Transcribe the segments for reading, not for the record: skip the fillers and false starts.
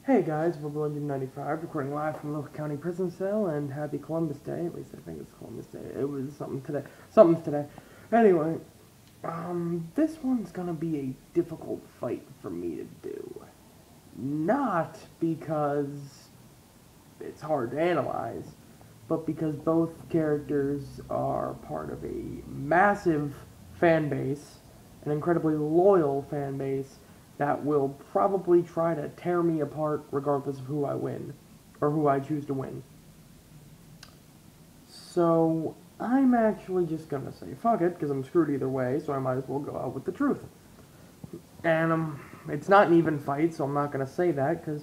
Hey guys, we're Legend 95, recording live from Local County Prison Cell, and happy Columbus Day. At least I think it's Columbus Day. It was something today. Something's today. Anyway, this one's gonna be a difficult fight for me to do. Not because it's hard to analyze, but because both characters are part of a massive fan base, an incredibly loyal fan base, that will probably try to tear me apart regardless of who I win, or who I choose to win. So, I'm actually just gonna say fuck it, because I'm screwed either way, so I might as well go out with the truth. And, it's not an even fight, so I'm not gonna say that, because,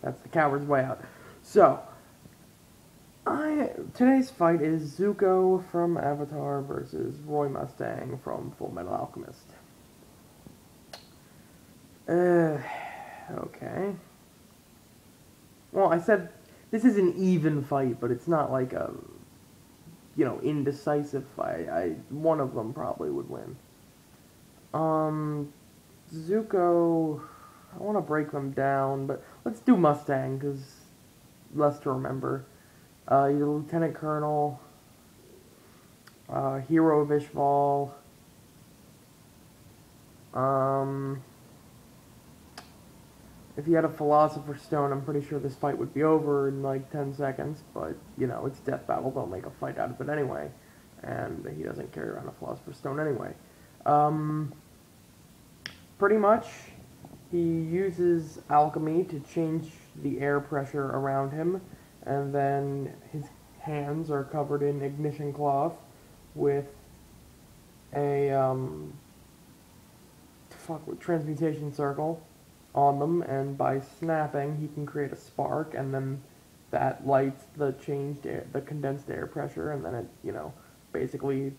that's the coward's way out. So, today's fight is Zuko from Avatar versus Roy Mustang from Full Metal Alchemist. Okay. Well, I said this is an even fight, but it's not like a, indecisive fight. One of them probably would win. Zuko, I want to break them down, but let's do Mustang, because less to remember. He's a lieutenant colonel, hero of Ishval. If he had a Philosopher's Stone, I'm pretty sure this fight would be over in like 10 seconds, but, it's death battle, they'll make a fight out of it anyway, and he doesn't carry around a Philosopher's Stone anyway. Pretty much, he uses alchemy to change the air pressure around him, and then his hands are covered in ignition cloth with a, transmutation circle on them, and by snapping he can create a spark, and then that lights the condensed air pressure, and then it, basically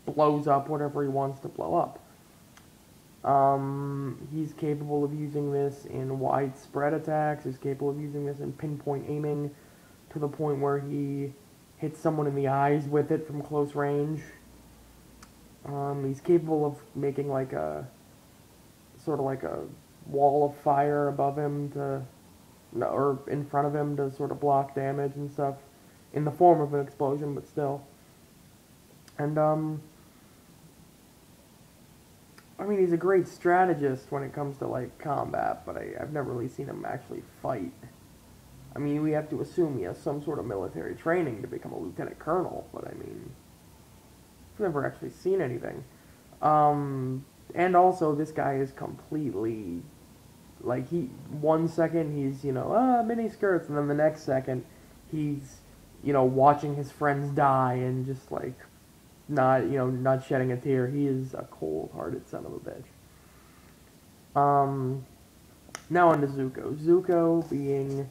blows up whatever he wants to blow up. He's capable of using this in widespread attacks, he's capable of using this in pinpoint aiming, to the point where he hits someone in the eyes with it from close range. He's capable of making like a wall of fire above him or in front of him to sort of block damage and stuff, in the form of an explosion, but still. And, he's a great strategist when it comes to, like, combat, but I've never really seen him actually fight. We have to assume he has some sort of military training to become a lieutenant colonel, but I've never actually seen anything. And also, this guy is completely, like, 1 second he's, mini skirts, and then the next second he's, watching his friends die and just, like, not shedding a tear. He is a cold-hearted son of a bitch. Now on to Zuko. Zuko being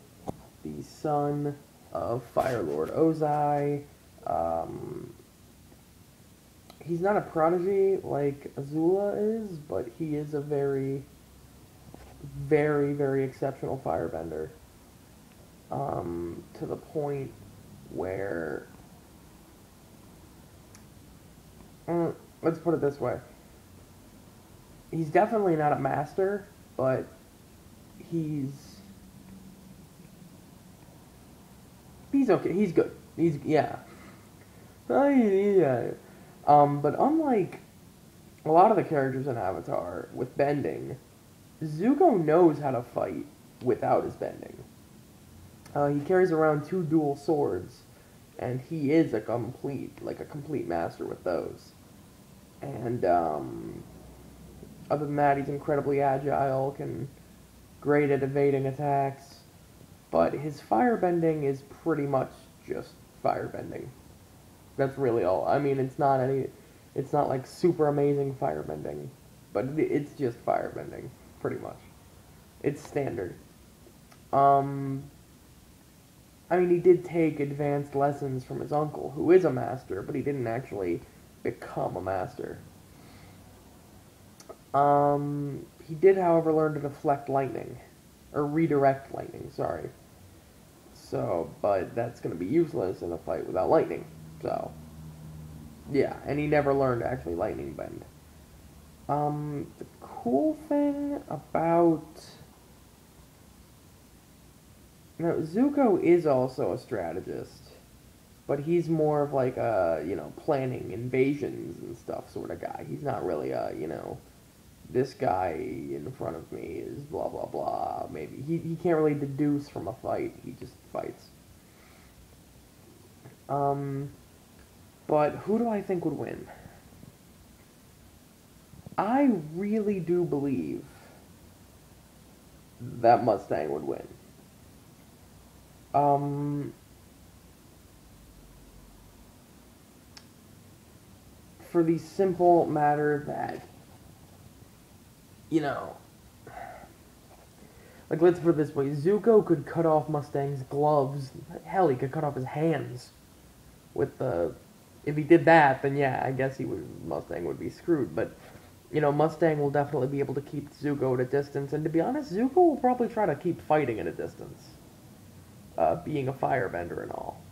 the son of Fire Lord Ozai. He's not a prodigy like Azula is, but he is a very, very, very exceptional firebender. To the point where, let's put it this way. He's definitely not a master, but he's okay. He's good. Yeah. But unlike a lot of the characters in Avatar with bending, Zuko knows how to fight without his bending. He carries around 2 dual swords, and he is a complete master with those. And, other than that, he's incredibly agile, great at evading attacks, but his firebending is pretty much just firebending. That's really all. It's not like super amazing firebending, but it's just firebending, pretty much. It's standard. He did take advanced lessons from his uncle, who is a master, but he didn't actually become a master. He did, however, learn to deflect lightning, or redirect lightning, sorry. So, but that's going to be useless in a fight without lightning. So, yeah, and he never learned to actually lightning bend. The cool thing about Now, Zuko is also a strategist, but he's more of like a, planning invasions and stuff sort of guy. He's not really a, this guy in front of me is blah blah blah. Maybe he can't really deduce from a fight. He just fights. Um, but who do I think would win? I really do believe that Mustang would win. Um, for the simple matter that, you know, like, let's put it this way: Zuko could cut off Mustang's gloves. Hell, he could cut off his hands with the. If he did that, then yeah, I guess Mustang would be screwed. But Mustang will definitely be able to keep Zuko at a distance. And to be honest, Zuko will probably try to keep fighting at a distance, being a firebender and all.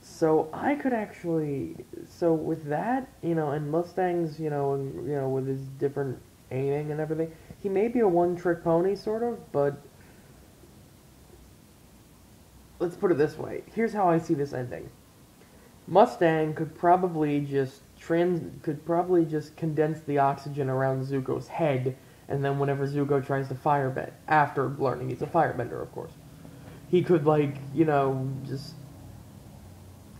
So I could actually. So with that, and Mustang's, with his different aiming and everything, he may be a one-trick pony, sort of, but let's put it this way. Here's how I see this ending. Mustang could probably just condense the oxygen around Zuko's head, and then whenever Zuko tries to firebend, after learning he's a firebender, of course, he could, just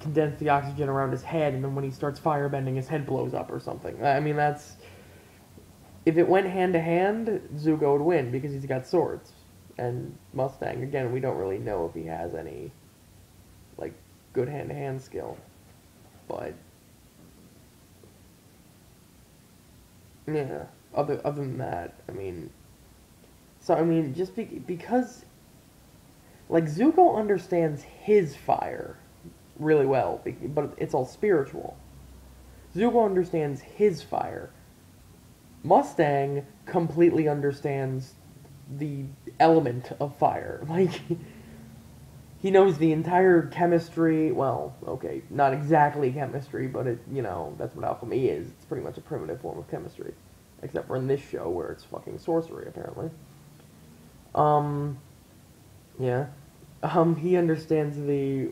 condense the oxygen around his head, and then when he starts firebending, his head blows up or something. I mean, that's... If it went hand-to-hand, Zuko would win, because he's got swords. And Mustang, again, we don't really know if he has any, good hand-to-hand skill. But... yeah, other than that, I mean... So, I mean, just because... Zuko understands his fire really well, but it's all spiritual. Zuko understands his fire. Mustang completely understands the element of fire. He knows the entire chemistry, well, okay, not exactly chemistry, but that's what alchemy is. It's pretty much a primitive form of chemistry. Except for in this show, where it's fucking sorcery, apparently. Yeah. He understands the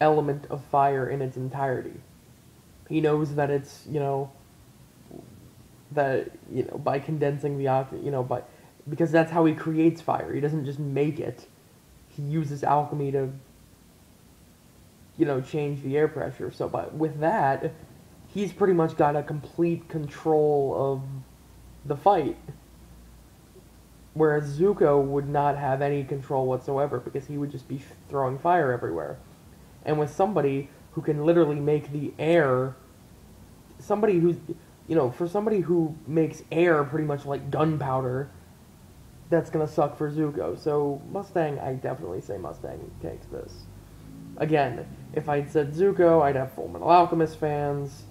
element of fire in its entirety. He knows that it's, by condensing the oxygen, because that's how he creates fire. He doesn't just make it. He uses alchemy to, change the air pressure. So, with that, he's pretty much got a complete control of the fight. Whereas Zuko would not have any control whatsoever, because he would just be throwing fire everywhere. And with somebody who can literally make the air, somebody who's, for somebody who makes air pretty much like gunpowder, that's gonna suck for Zuko. So Mustang, I definitely say Mustang takes this. Again, if I'd said Zuko, I'd have Full Metal Alchemist fans.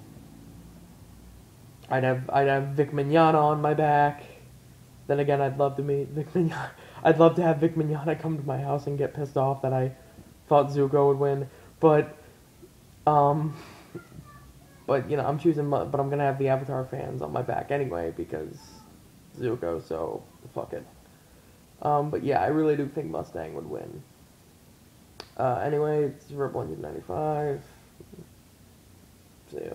I'd have Vic Mignogna on my back. Then again, I'd love to meet Vic Mignogna. I'd love to have Vic Mignogna come to my house and get pissed off that I thought Zuko would win. But I'm choosing, but I'm gonna have the Avatar fans on my back anyway because Zuko. So fuck it. But yeah, I really do think Mustang would win. Anyway, it's Rebel 195. See ya.